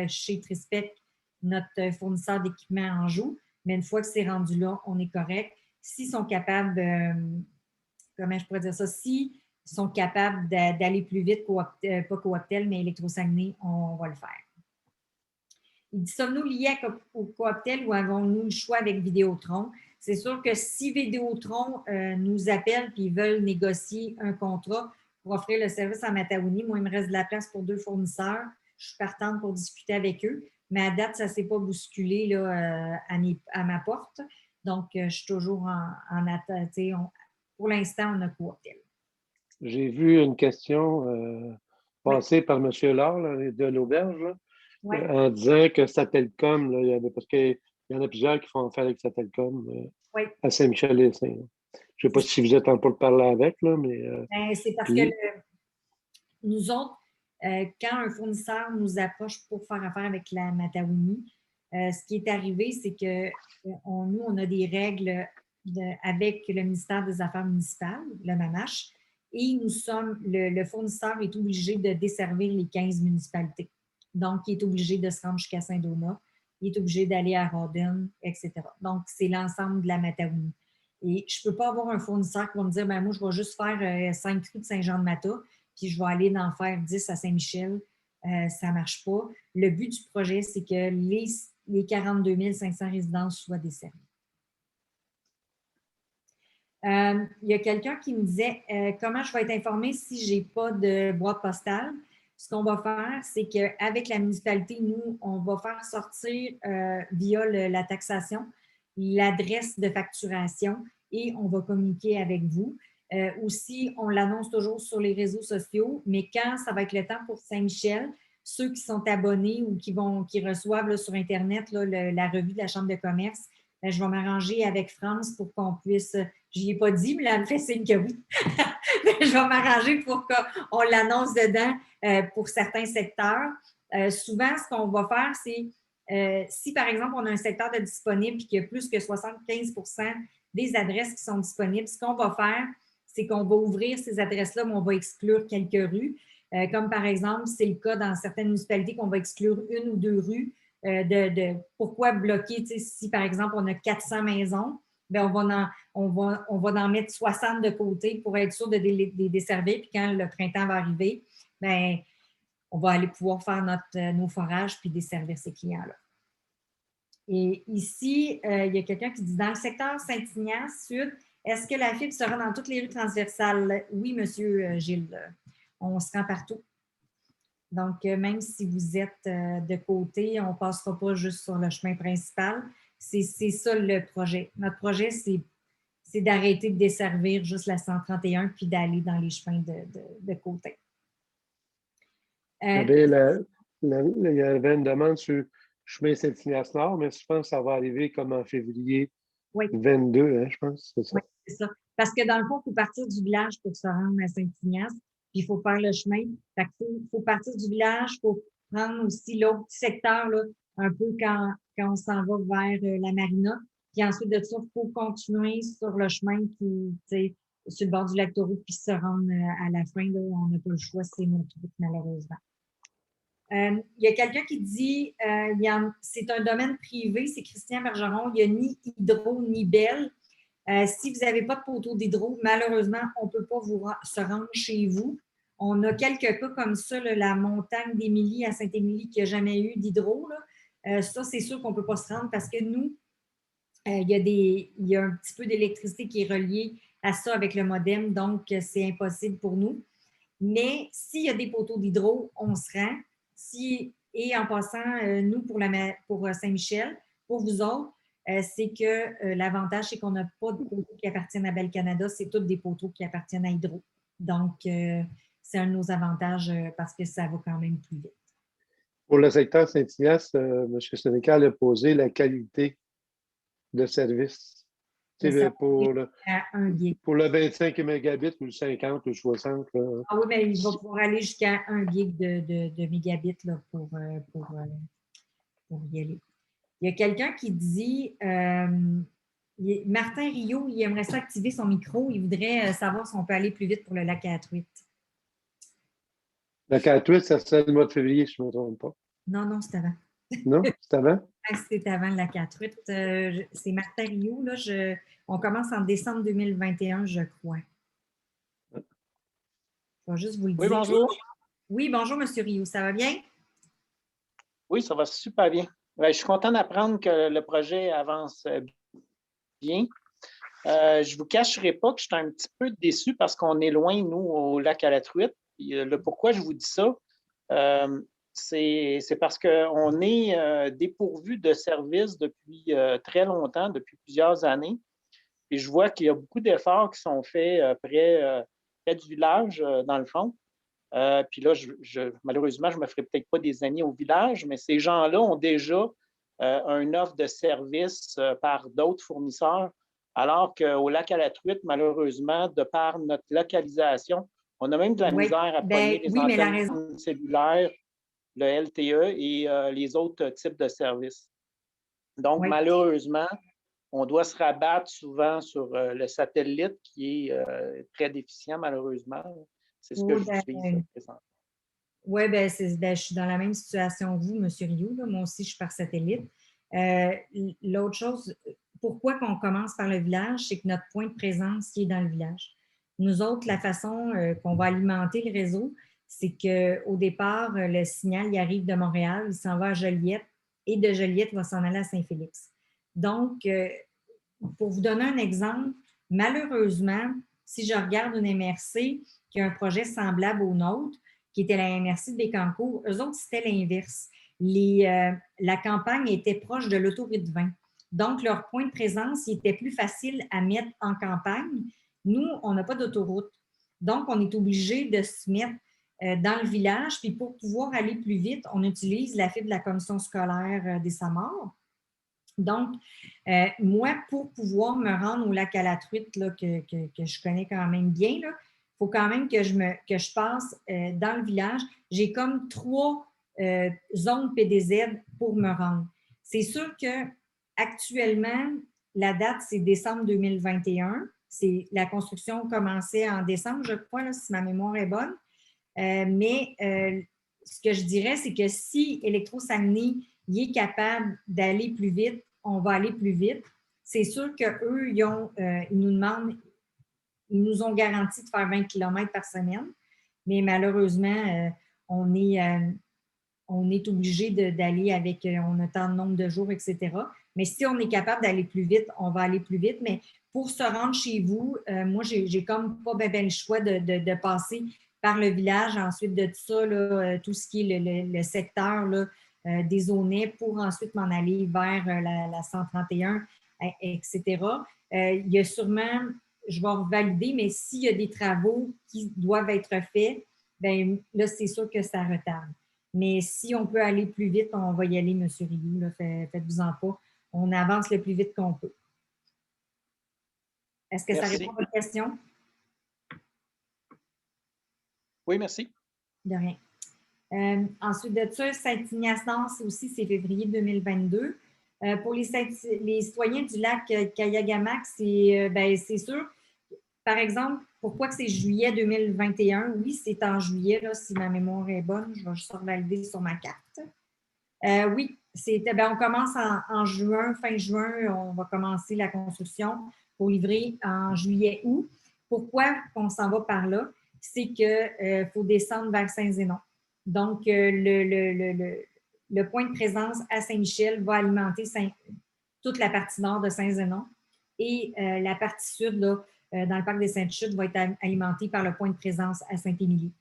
chez Trispec, notre fournisseur d'équipement en Anjou. Mais une fois que c'est rendu là, on est correct. S'ils sont capables, comment je pourrais dire ça, s'ils sont capables d'aller plus vite, pas Cooptel, mais Électro-Saguenay, on va le faire. Il dit, sommes-nous liés au Cooptel ou avons-nous le choix avec Vidéotron? C'est sûr que si Vidéotron nous appelle et ils veulent négocier un contrat pour offrir le service à Mataouni, moi, il me reste de la place pour 2 fournisseurs. Je suis partante pour discuter avec eux. Mais à date, ça ne s'est pas bousculé là, à ma porte. Donc, je suis toujours en attente. Pour l'instant, on a Cooptel. J'ai vu une question passée par M. Laure de l'Auberge en disant que Satelcom, là, parce qu'il y en a plusieurs qui font affaire avec Satelcom à Saint-Michel-les-Saints. Je ne sais pas si vous êtes en pour le parler avec, là, mais... c'est parce que nous autres, quand un fournisseur nous approche pour faire affaire avec la Mataouni, ce qui est arrivé, c'est que nous, on a des règles avec le ministère des Affaires municipales, le MAMACH, et le fournisseur est obligé de desservir les 15 municipalités. Donc, il est obligé de se rendre jusqu'à Saint-Donat, il est obligé d'aller à Rawdon, etc. Donc, c'est l'ensemble de la Mataouni. Et je ne peux pas avoir un fournisseur qui va me dire, moi, je vais juste faire 5 rues de Saint-Jean-de-Mata, puis je vais aller en faire 10 à Saint-Michel. Ça ne marche pas. Le but du projet, c'est que les 42 500 résidences soient desservies. Il y a quelqu'un qui me disait comment je vais être informée si je n'ai pas de boîte postale. Ce qu'on va faire, c'est qu'avec la municipalité, nous, on va faire sortir via la taxation l'adresse de facturation et on va communiquer avec vous. Aussi, on l'annonce toujours sur les réseaux sociaux, mais quand ça va être le temps pour Saint-Michel, ceux qui sont abonnés ou qui reçoivent là, sur Internet là, la revue de la Chambre de commerce, je vais m'arranger avec France pour qu'on puisse, je n'y ai pas dit, mais là, elle me fait signe que oui. Je vais m'arranger pour qu'on l'annonce dedans pour certains secteurs. Souvent, ce qu'on va faire, c'est si, par exemple, on a un secteur de disponible et qu'il y a plus que 75% des adresses qui sont disponibles, ce qu'on va faire, c'est qu'on va ouvrir ces adresses-là, mais on va exclure quelques rues. Comme par exemple, c'est le cas dans certaines municipalités qu'on va exclure une ou deux rues. Pourquoi bloquer, si par exemple on a 400 maisons, bien, on va en mettre 60 de côté pour être sûr de les desservir. Puis quand le printemps va arriver, bien, on va aller pouvoir faire nos forages puis desservir ces clients-là. Et ici, il y a quelqu'un qui dit, dans le secteur Saint-Ignace Sud, est-ce que la fibre sera dans toutes les rues transversales? Oui, monsieur Gilles, on se rend partout. Donc, même si vous êtes de côté, on ne passera pas juste sur le chemin principal. C'est ça le projet. Notre projet, c'est d'arrêter de desservir juste la 131 puis d'aller dans les chemins de côté. Il y avait une demande sur chemin Saint-Ignace Nord, mais je pense que ça va arriver comme en février 22, hein, je pense. C'est ça. Oui, c'est ça. Parce que dans le fond, il faut partir du village pour se rendre à Saint-Ignace, puis il faut faire le chemin. Il faut partir du village, il faut prendre aussi l'autre petit secteur, là, un peu quand on s'en va vers la marina. Puis ensuite de ça, il faut continuer sur le chemin qui, sur le bord du lac Taureau, puis se rendre à la fin. Là, on n'a pas le choix, c'est notre route, malheureusement. Il y a quelqu'un qui dit c'est un domaine privé, c'est Christian Bergeron, il n'y a ni hydro ni belle. Si vous n'avez pas de poteau d'hydro, malheureusement, on ne peut pas se rendre chez vous. On a quelques cas comme ça, là, la montagne d'Émilie à Sainte-Émilie qui n'a jamais eu d'hydro. Ça, c'est sûr qu'on ne peut pas se rendre parce que nous, il y a un petit peu d'électricité qui est reliée à ça avec le modem, donc c'est impossible pour nous. Mais s'il y a des poteaux d'hydro, on se rend. Et en passant, nous, pour Saint-Michel, pour vous autres, c'est que l'avantage, c'est qu'on n'a pas de poteaux qui appartiennent à Bell Canada, c'est tous des poteaux qui appartiennent à Hydro. Donc, c'est un de nos avantages parce que ça va quand même plus vite. Pour le secteur Saint-Ignace, M. Sénécal a posé la qualité de service. Pour le 25 mégabits ou le 50 ou le 60. Là. Ah oui, mais il va pouvoir aller jusqu'à 1 gig de mégabits là, pour y aller. Il y a quelqu'un qui dit Martin Rio, il aimerait ça activer son micro. Il voudrait savoir si on peut aller plus vite pour le lac à la truite. Le lac à la truite, ça serait le mois de février, si je ne me trompe pas. Non, c'est avant. Non, c'est avant? C'est avant le lac à la truite. C'est Martin Rio. Là, on commence en décembre 2021, je crois. Je vais juste vous le dire. Oui, bonjour. Oui, bonjour, M. Rio. Ça va bien? Oui, ça va super bien. Je suis content d'apprendre que le projet avance bien. Je ne vous cacherai pas que je suis un petit peu déçu parce qu'on est loin, nous, au lac à la truite. Le pourquoi je vous dis ça, c'est parce qu'on est dépourvu de services depuis très longtemps, depuis plusieurs années. Et je vois qu'il y a beaucoup d'efforts qui sont faits près du village, dans le fond. Puis là, malheureusement, je ne me ferai peut-être pas des amis au village, mais ces gens-là ont déjà une offre de service par d'autres fournisseurs, alors qu'au lac à la truite, malheureusement, de par notre localisation, on a même de la misère à pogner les antennes cellulaires, le LTE et les autres types de services. Donc, malheureusement, on doit se rabattre souvent sur le satellite qui est très déficient, malheureusement. C'est ce que je suis présentement. Oui, je suis dans la même situation que vous, M. Rio. Là. Moi aussi, je suis par satellite. L'autre chose, pourquoi qu'on commence par le village, c'est que notre point de présence qui est dans le village. Nous autres, la façon qu'on va alimenter le réseau, c'est qu'au départ, le signal il arrive de Montréal, il s'en va à Joliette et de Joliette, il va s'en aller à Saint-Félix. Donc, pour vous donner un exemple, malheureusement, si je regarde une MRC qui a un projet semblable au nôtre, qui était la MRC de Bécancour, eux autres, c'était l'inverse. La campagne était proche de l'autoroute 20. Donc, leur point de présence, il était plus facile à mettre en campagne. Nous, on n'a pas d'autoroute. Donc, on est obligé de se mettre dans le village. Puis pour pouvoir aller plus vite, on utilise la fibre de la commission scolaire des Samars. Donc, moi, pour pouvoir me rendre au lac à la truite, là, que je connais quand même bien, il faut quand même que je passe dans le village. J'ai comme 3 zones PDZ pour me rendre. C'est sûr qu'actuellement, la date, c'est décembre 2021. La construction commençait en décembre, je crois, là, si ma mémoire est bonne. Mais ce que je dirais, c'est que si Électro-Saguenay est capable d'aller plus vite, on va aller plus vite. C'est sûr qu'eux, ils nous demandent, ils nous ont garanti de faire 20 km par semaine, mais malheureusement, on est obligé d'aller avec, on a tant de nombre de jours, etc. Mais si on est capable d'aller plus vite, on va aller plus vite. Mais pour se rendre chez vous, moi, j'ai comme pas bien le choix de passer par le village, ensuite de tout ça, là, tout ce qui est le secteur là, des Aunais pour ensuite m'en aller vers la 131, etc. Il y a sûrement, je vais revalider, mais s'il y a des travaux qui doivent être faits, bien là, c'est sûr que ça retarde. Mais si on peut aller plus vite, on va y aller, M. Rioux. Là, faites-vous-en pas. On avance le plus vite qu'on peut. Est-ce que Merci. ça répond à votre question? Oui, merci. De rien. Ensuite de ça, Saint-Ignace-Nance aussi, c'est février 2022. Pour les citoyens du lac Kayagamac, c'est sûr. Par exemple, pourquoi que c'est juillet 2021? Oui, c'est en juillet, là, si ma mémoire est bonne. Je vais juste revalider sur ma carte. Oui, on commence en juin, fin juin, on va commencer la construction pour livrer en juillet-août. Pourquoi on s'en va par là? C'est qu'il faut descendre vers Saint-Zénon. Donc, le point de présence à Saint-Michel va alimenter toute la partie nord de Saint-Zénon et la partie sud, là, dans le parc des Saintes-Chutes, va être alimentée par le point de présence à Saint-Émilie.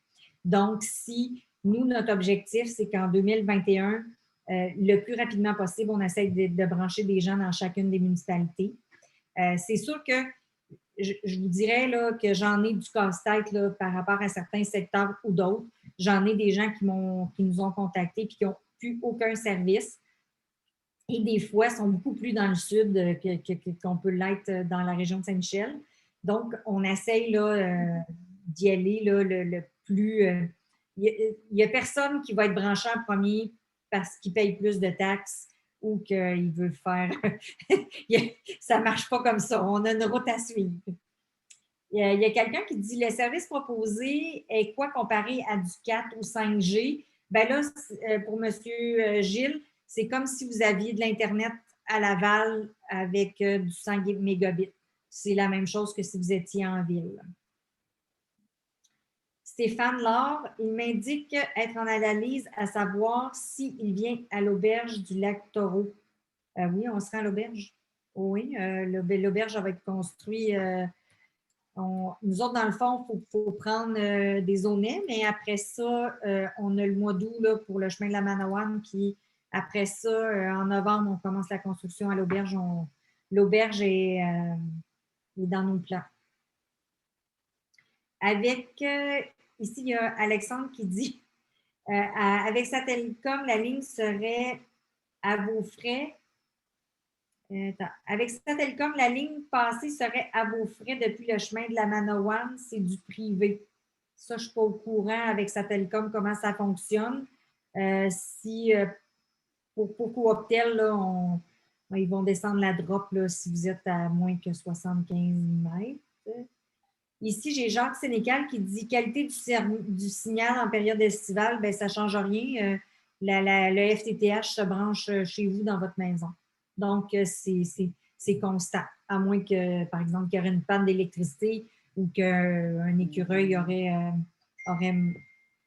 Donc, si nous, notre objectif, c'est qu'en 2021, le plus rapidement possible, on essaie de brancher des gens dans chacune des municipalités. C'est sûr que je vous dirais là, que j'en ai du casse-tête là, par rapport à certains secteurs ou d'autres. J'en ai des gens qui nous ont contactés et qui n'ont plus aucun service. Et des fois, sont beaucoup plus dans le sud qu'on peut l'être dans la région de Saint-Michel. Donc, on essaye d'y aller là, le plus... il n'y a personne qui va être branché en premier parce qu'il paye plus de taxes ou qu'il veut faire... ça ne marche pas comme ça. On a une route à suivre. Il y a quelqu'un qui dit « Le service proposé est quoi comparé à du 4 ou 5G? » Bien là, pour M. Gilles, c'est comme si vous aviez de l'Internet à Laval avec du 100 mégabits. C'est la même chose que si vous étiez en ville. Stéphane Laure, il m'indique être en analyse à savoir s'il vient à l'auberge du lac Taureau. Oui, on sera à l'auberge. Oui, l'auberge va être construite. Nous autres, dans le fond, il faut prendre des Aunais, mais après ça, on a le mois d'août pour le chemin de la Manawan, puis après ça, en novembre, on commence la construction à l'auberge. L'auberge est dans nos plans. Ici, il y a Alexandre qui dit avec Satellcom, la ligne serait à vos frais. Avec Satellcom, la ligne passée serait à vos frais depuis le chemin de la Manawan, c'est du privé. Ça, je ne suis pas au courant avec Satellcom comment ça fonctionne. Pour Cooptel, là, ils vont descendre la drop là, si vous êtes à moins que 75 mètres. Ici, j'ai Jacques Sénécal qui dit qualité du signal en période estivale, bien, ça ne change rien. Le FTTH se branche chez vous dans votre maison. Donc, c'est constant, à moins que, par exemple, qu'il y aurait une panne d'électricité ou qu'un écureuil aurait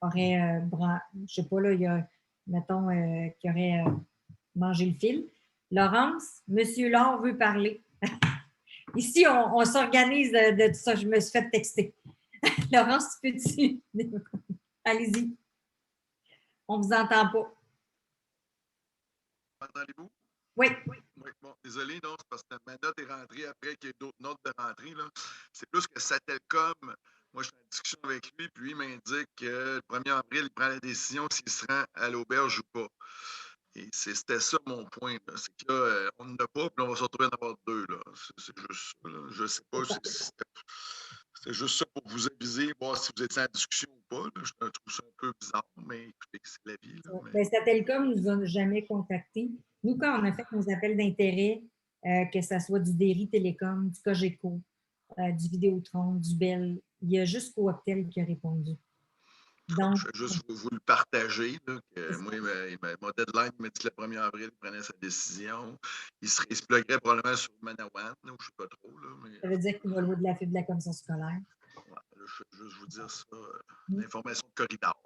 je sais pas, là, il y a, mettons, qui aurait mangé le fil. Laurence, M. Laure veut parler. Ici, on s'organise de tout ça. Je me suis fait texter. Laurence, tu peux-tu? Allez-y. On ne vous entend pas. Entendez-vous? Oui. Bon, désolé, non, c'est parce que ma note est rentrée après qu'il y ait d'autres notes de rentrée. C'est plus que Satellcom moi, je suis en discussion avec lui, puis lui, il m'indique que le 1er avril, il prend la décision s'il se rend à l'auberge ou pas. Et c'était ça mon point, là. C'est que là, on n'en a pas, puis on va se retrouver à en avoir deux, là. C'est juste ça, là. Je sais pas, c'était juste ça pour vous aviser, voir si vous étiez en discussion ou pas, là. Je trouve ça un peu bizarre, mais écoutez, c'est la vie, là. Ben, Satelcom ne nous a jamais contactés. Nous, quand on a fait nos appels d'intérêt, que ce soit du Derry Télécom, du Cogeco, du Vidéotron, du Bell, il y a juste Cooptel qui a répondu. Donc, je vais juste vous le partager. Là, que moi, mon deadline il m'a dit que le 1er avril, il prenait sa décision. Il se pluguerait probablement sur Manawan, là, je ne sais pas trop. Là, mais, ça veut dire qu'il va louer de la fibre de la commission scolaire. Ouais, là, je vais juste vous dire ça, l'information de corridor.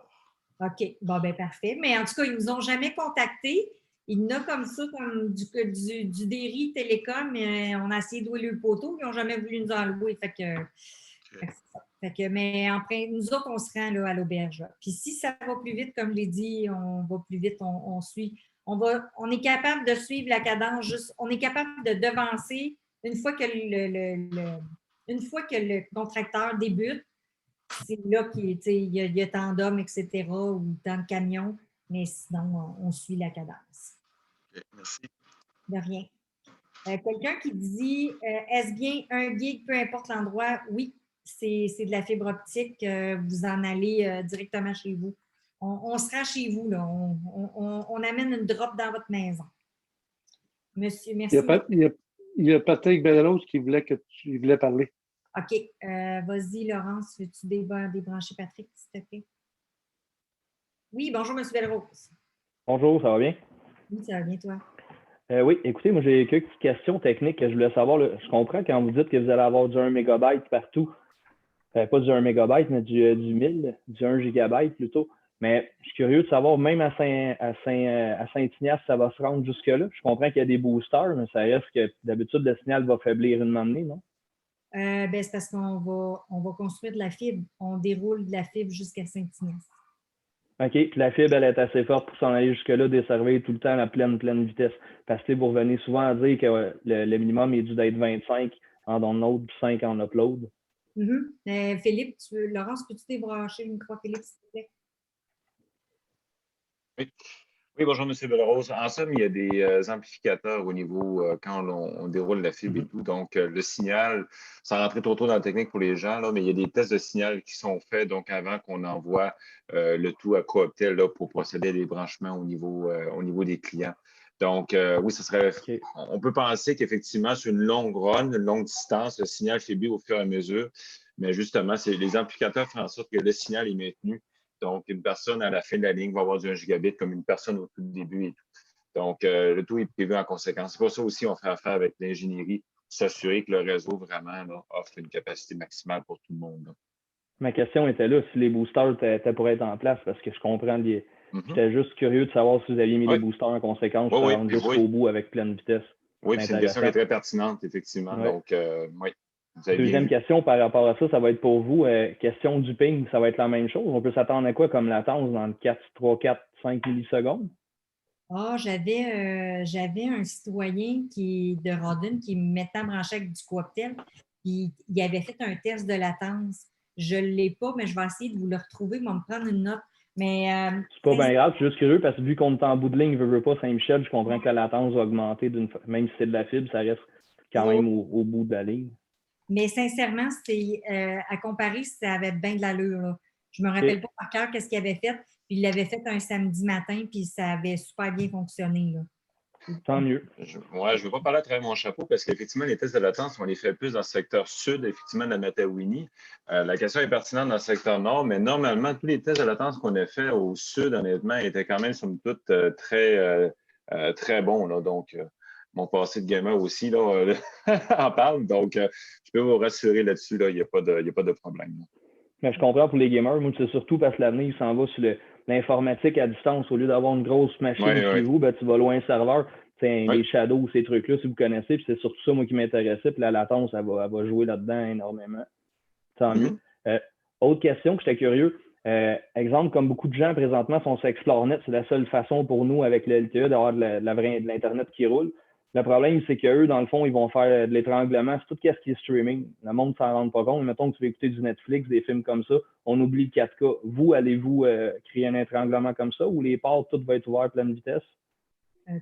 OK, bon, ben parfait. Mais en tout cas, ils ne nous ont jamais contactés. Il y en a comme ça, comme du Derry Télécom, on a essayé de louer le poteau, ils n'ont jamais voulu nous en louer. Mais après, nous autres, on se rend là, à l'auberge. Puis si ça va plus vite, comme je l'ai dit, on va plus vite, on suit. On est capable de suivre la cadence, on est capable de devancer une fois que une fois que le contracteur débute. C'est là qu'il y a tant d'hommes, etc., ou tant de camions, mais sinon, on suit la cadence. OK, merci. De rien. Quelqu'un qui dit est-ce bien 1 gig, peu importe l'endroit? Oui, c'est de la fibre optique. Vous en allez directement chez vous. On sera chez vous, là. On amène une drop dans votre maison. Monsieur, merci. Il y a Patrick Belrose qui voulait parler. OK. Vas-y, Laurence, veux-tu débrancher Patrick, s'il te plaît? Oui, bonjour, M. Belrose. Bonjour, ça va bien? Oui, ça va bien, toi? Oui, écoutez, moi j'ai quelques questions techniques que je voulais savoir. Là. Je comprends quand vous dites que vous allez avoir du 1 MB partout. Pas du 1 MB, mais du 1000, du 1 GB plutôt. Mais je suis curieux de savoir, même à Saint-Ignace, ça va se rendre jusque-là. Je comprends qu'il y a des boosters, mais ça reste que d'habitude, le signal va faiblir une année, non? C'est parce qu'on va construire de la fibre. On déroule de la fibre jusqu'à Saint-Ignace. OK. Puis la fibre, elle est assez forte pour s'en aller jusque-là, desservir tout le temps à la pleine vitesse. Parce que vous revenez souvent à dire que le minimum est dû d'être 25 en download puis 5 en upload. Philippe, Laurence, peux-tu débrancher le micro, Philippe, s'il te plaît? Oui. Oui, bonjour, M. Belrose. En somme, il y a des amplificateurs au niveau quand on déroule la fibre et tout. Donc, le signal, sans rentrer trop tôt dans la technique pour les gens, là, mais il y a des tests de signal qui sont faits donc avant qu'on envoie le tout à Cooptel là, pour procéder à des branchements au niveau des clients. Donc, oui, ce serait. Okay. On peut penser qu'effectivement, sur une longue run, une longue distance, le signal faiblit au fur et à mesure. Mais justement, les amplificateurs font en sorte que le signal est maintenu. Donc, une personne à la fin de la ligne va avoir du 1 gigabit comme une personne au tout début et tout. Donc, le tout est prévu en conséquence. C'est pour ça aussi qu'on fait affaire avec l'ingénierie, s'assurer que le réseau vraiment là, offre une capacité maximale pour tout le monde. Là. Ma question était là, si les boosters étaient pour être en place, parce que je comprends, j'étais juste curieux de savoir si vous aviez mis les boosters en conséquence pour rendre jusqu'au bout avec pleine vitesse. Oui, c'est une question qui est très pertinente, effectivement. Oui. Donc, oui. Deuxième question par rapport à ça, ça va être pour vous. Question du ping, ça va être la même chose. On peut s'attendre à quoi comme latence dans le 3, 4, 5 millisecondes? J'avais un citoyen de Rodden qui me mettait à brancher avec du Cooptel. Il avait fait un test de latence. Je ne l'ai pas, mais je vais essayer de vous le retrouver. Il va me prendre une note. Mais, c'est pas bien grave, je suis juste curieux parce que vu qu'on est en bout de ligne, veut pas Saint-Michel, je comprends que la latence va augmenter. Même si c'est de la fibre, ça reste quand même au bout de la ligne. Mais sincèrement, à comparer, ça avait bien de l'allure. Là. Je ne me rappelle pas par cœur qu'est-ce qu'il avait fait. Puis il l'avait fait un samedi matin, puis ça avait super bien fonctionné. Là. Tant mieux. Je ne veux pas parler à travers mon chapeau parce qu'effectivement, les tests de latence, on les fait plus dans le secteur sud, effectivement, de la Matawini. La question est pertinente dans le secteur nord, mais normalement, tous les tests de latence qu'on a fait au sud, honnêtement, étaient quand même, somme toute, très bons. Là. Donc, mon passé de gamer aussi là, en parle. Donc, je peux vous rassurer là-dessus, là, il n'y a pas de problème. Là. Mais je comprends pour les gamers. Moi, c'est surtout parce que l'avenir s'en va sur l'informatique à distance. Au lieu d'avoir une grosse machine chez vous, ben, tu vas loin un serveur. Les shadows, ces trucs-là, si vous connaissez. Puis c'est surtout ça, moi, qui m'intéressait. Puis la latence, elle va jouer là-dedans énormément. Tant mieux. Autre question que j'étais curieux. Exemple, comme beaucoup de gens présentement sont sur ExploreNet, c'est la seule façon pour nous avec le LTE d'avoir de l'Internet qui roule. Le problème, c'est qu'eux, dans le fond, ils vont faire de l'étranglement. C'est tout ce qui est streaming. Le monde ne s'en rend pas compte. Mettons que tu veux écouter du Netflix, des films comme ça, on oublie le 4K. Vous, allez-vous créer un étranglement comme ça ou les ports, tout va être ouvert à pleine vitesse?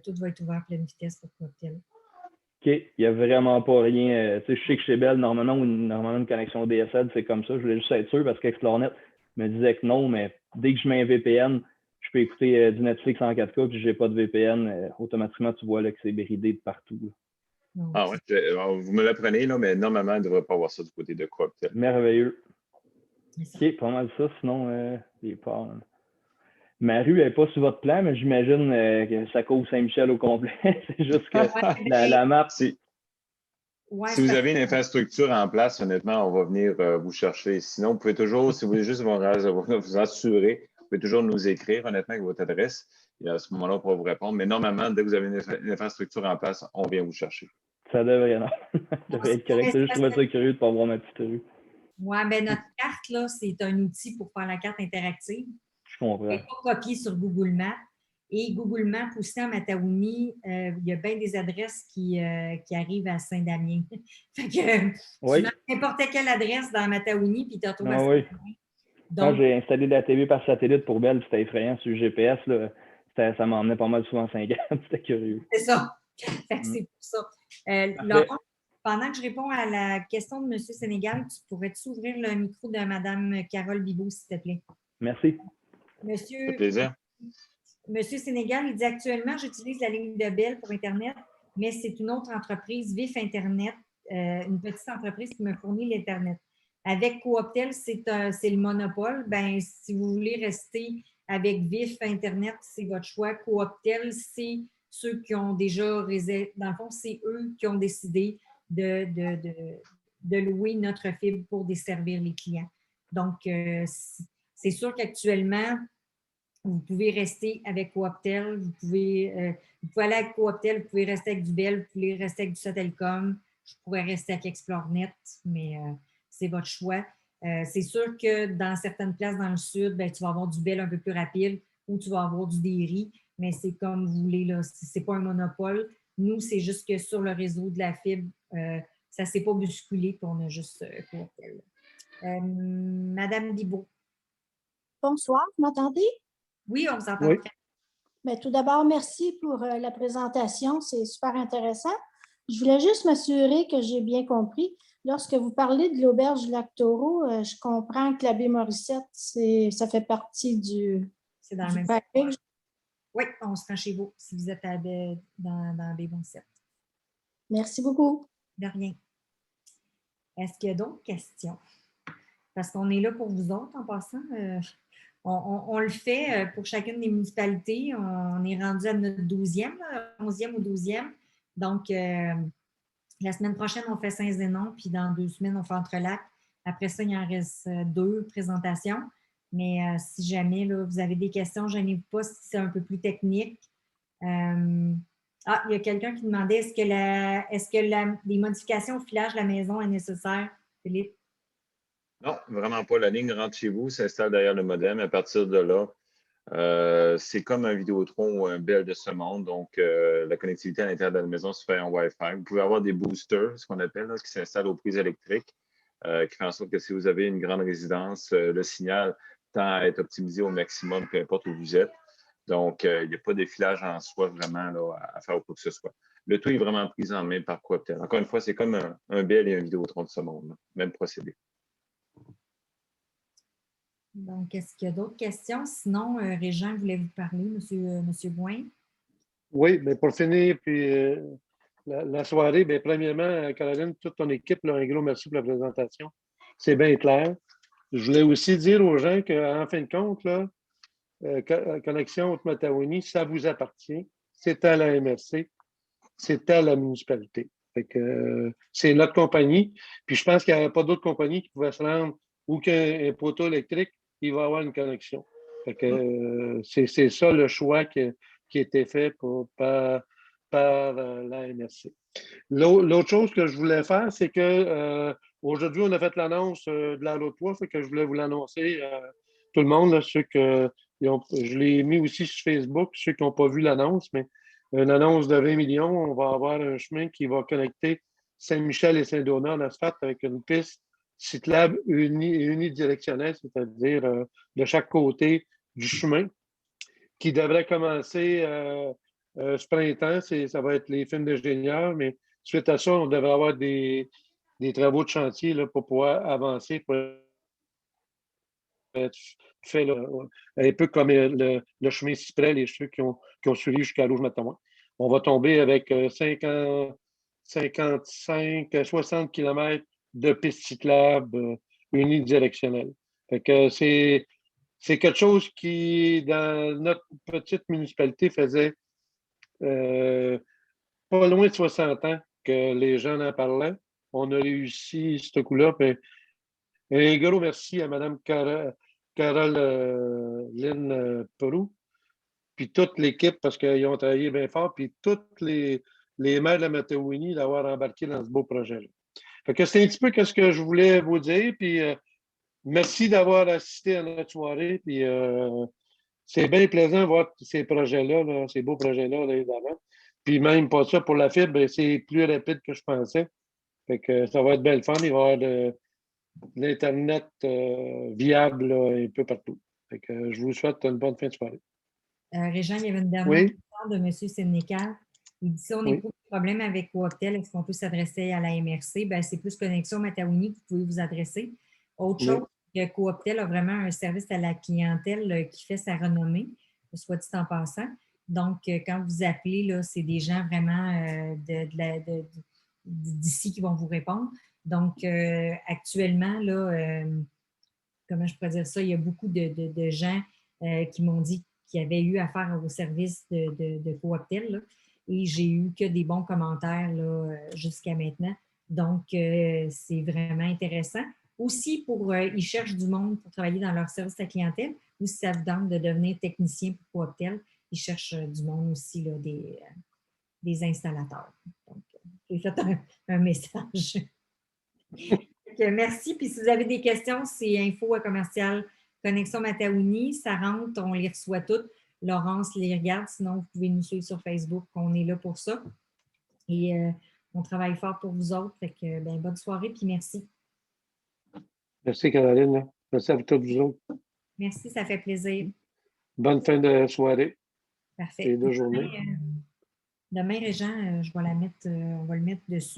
Tout va être ouvert à pleine vitesse pour Cocktail. OK. Il n'y a vraiment pas rien. Tu sais, je sais que chez Bell, normalement, une connexion DSL, c'est comme ça. Je voulais juste être sûr parce qu'Explornet me disait que non, mais dès que je mets un VPN, je peux écouter du Netflix en 4K, puis je n'ai pas de VPN, automatiquement, tu vois là, que c'est bridé de partout. Donc, Ah ouais, vous me l'apprenez, là, mais normalement, il ne devrait pas avoir ça du côté de Cocktail. Merveilleux. c'est ça. OK, pas mal ça. Sinon, les ports. Ma rue n'est pas sur votre plan, mais j'imagine que ça couvre Saint-Michel au complet. C'est juste que la map. Ouais, Si vous avez une infrastructure en place, honnêtement, on va venir vous chercher. Sinon, vous pouvez toujours, si vous voulez juste vous assurer, vous pouvez toujours nous écrire, honnêtement, avec votre adresse. Et à ce moment-là, on pourra vous répondre. Mais normalement, dès que vous avez une infrastructure en place, on vient vous chercher. Ça devrait, non. Ça devrait être correct. Je trouvais ça curieux de ne pas voir ma petite rue. Oui, bien, notre carte, là, c'est un outil pour faire la carte interactive. Je comprends. Elle n'est pas copiée sur Google Maps. Et Google Maps aussi en Mataouni, il y a bien des adresses qui arrivent à Saint-Damien. Fait que Oui. tu mets n'importe quelle adresse dans Mataouni, puis tu te retrouves à oui. Saint-Damien. Quand Donc, j'ai installé de la TV par satellite pour Bell, c'était effrayant sur le GPS. Là, ça m'emmenait pas mal souvent à Saint-Gall. C'était curieux. c'est ça. Fait que c'est pour ça. Laurent, pendant que je réponds à la question de M. Sénégal, tu pourrais-tu ouvrir le micro de Mme Carole Bibot, s'il te plaît? Merci. Monsieur, Ça fait plaisir. Monsieur Sénégal, il dit actuellement, j'utilise la ligne de Bell pour Internet, mais c'est une autre entreprise, Vif Internet, une petite entreprise qui me fournit l'Internet. Avec Cooptel, c'est le monopole. Ben, si vous voulez rester avec Vif Internet, c'est votre choix. Cooptel, c'est ceux qui ont déjà réservé. Dans le fond, c'est eux qui ont décidé de louer notre fibre pour desservir les clients. Donc, c'est sûr qu'actuellement, vous pouvez rester avec Cooptel, vous pouvez aller avec Cooptel, vous pouvez rester avec du Bell, vous pouvez rester avec du Satelcom, je pourrais rester avec Explornet, mais c'est votre choix. C'est sûr que dans certaines places dans le sud, ben, tu vas avoir du Bell un peu plus rapide ou tu vas avoir du DERI, mais c'est comme vous voulez, là, c'est pas un monopole. Nous, c'est juste que sur le réseau de la fibre, ça ne s'est pas bousculé, puis on a juste Cooptel. Madame Bibot. Bonsoir, vous m'entendez? Oui, on vous entend. Oui. Bien, tout d'abord, merci pour la présentation. C'est super intéressant. Je voulais juste m'assurer que j'ai bien compris. Lorsque vous parlez de l'auberge Lac-Taureau, je comprends que la baie Morissette, ça fait partie du C'est dans le même package. Oui, on se rend chez vous si vous êtes dans la baie Morissette. Merci beaucoup. De rien. Est-ce qu'il y a d'autres questions? Parce qu'on est là pour vous autres en passant. On le fait pour chacune des municipalités. On est rendu à notre 12e, 11e ou 12e. Donc, la semaine prochaine, on fait Saint-Zénon, puis dans 2 semaines, on fait Entre-Lacs. Après ça, il en reste 2 présentations. Mais si jamais là, vous avez des questions, je n'ai pas si c'est un peu plus technique. Il y a quelqu'un qui demandait est-ce que les modifications au filage de la maison est nécessaire, Philippe? Non, vraiment pas. La ligne rentre chez vous, s'installe derrière le modem. À partir de là, c'est comme un Vidéotron ou un Bell de ce monde. Donc, la connectivité à l'intérieur de la maison se fait en Wi-Fi. Vous pouvez avoir des boosters, ce qu'on appelle, là, qui s'installent aux prises électriques, qui fait en sorte que si vous avez une grande résidence, le signal tend à être optimisé au maximum, peu importe où vous êtes. Donc, il n'y a pas de filage en soi vraiment là, à faire ou quoi que ce soit. Le tout est vraiment pris en main par Cooptel. Encore une fois, c'est comme un Bell et un Vidéotron de ce monde, là. Même procédé. Donc, est-ce qu'il y a d'autres questions? Sinon, Régent voulait vous parler, Monsieur Bouin. Oui, mais pour finir, puis la soirée, bien, premièrement, Caroline, toute ton équipe, là, un gros merci pour la présentation. C'est bien clair. Je voulais aussi dire aux gens qu'en fin de compte, là, Connexion Haute-Mataouini, ça vous appartient. C'est à la MRC, c'est à la municipalité. Fait que, c'est notre compagnie. Puis je pense qu'il n'y avait pas d'autres compagnies qui pouvaient se rendre ou qu'un poteau électrique, il va avoir une connexion. Fait que, c'est ça le choix qui a été fait par la MRC. L'autre chose que je voulais faire, c'est que aujourd'hui, on a fait l'annonce de la loi 3, fait que je voulais vous l'annoncer tout le monde, là, je l'ai mis aussi sur Facebook, ceux qui n'ont pas vu l'annonce, mais une annonce de 20 millions. On va avoir un chemin qui va connecter Saint-Michel et Saint-Donat en asphalte avec une piste cyclable unidirectionnelle, c'est-à-dire de chaque côté du chemin, qui devrait commencer ce printemps. Ça va être les films d'ingénieurs, mais suite à ça, on devrait avoir des travaux de chantier là, pour pouvoir avancer, pour être fait là, un peu comme le chemin Cyprès, les ceux qui ont suivi jusqu'à Rouge-Matawan. On va tomber avec 55-60 km de pistes cyclables unidirectionnelles. Fait que c'est quelque chose qui, dans notre petite municipalité, faisait pas loin de 60 ans que les gens en parlaient. On a réussi ce coup-là. Un gros merci à Mme Carole Lynn Perrou, puis toute l'équipe, parce qu'ils ont travaillé bien fort, puis toutes les maires de la Matawini d'avoir embarqué dans ce beau projet-là. Fait que c'est un petit peu ce que je voulais vous dire, puis merci d'avoir assisté à notre soirée, puis c'est bien plaisant de voir ces projets-là, là, ces beaux projets-là, là, évidemment. Puis même pas ça, pour la fibre, c'est plus rapide que je pensais. Fait que ça va être belle fun. Il va y avoir de l'Internet viable là, un peu partout. Fait que je vous souhaite une bonne fin de soirée. Régent, il y avait une dernière Oui, question de M. Sénécal. Il dit si on oui. éprouve des problèmes avec Cooptel, est-ce qu'on peut s'adresser à la MRC? Ben, c'est plus Connexion Matawini que vous pouvez vous adresser. Autre Oui. chose, que Cooptel a vraiment un service à la clientèle qui fait sa renommée, soit dit en passant. Donc, quand vous appelez, là, c'est des gens vraiment d'ici qui vont vous répondre. Donc, actuellement, là, comment je pourrais dire ça, il y a beaucoup de gens qui m'ont dit qu'ils avaient eu affaire au service de Cooptel, là, et j'ai eu que des bons commentaires là, jusqu'à maintenant. Donc, c'est vraiment intéressant. Aussi, ils cherchent du monde pour travailler dans leur service à la clientèle, ou si ça vous tente de devenir technicien pour Cooptel, ils cherchent du monde aussi, là, des installateurs. Donc, j'ai fait un message. Merci. Puis si vous avez des questions, c'est info@commercial Connexion Matawini. Ça rentre, on les reçoit toutes. Laurence les regarde. Sinon, vous pouvez nous suivre sur Facebook. On est là pour ça. Et on travaille fort pour vous autres. Fait que, bonne soirée, puis merci. Merci, Caroline. Merci à vous tous vous autres. Merci, ça fait plaisir. Bonne fin de soirée. Parfait. Et de journée. Demain, Régent, on va le mettre dessus.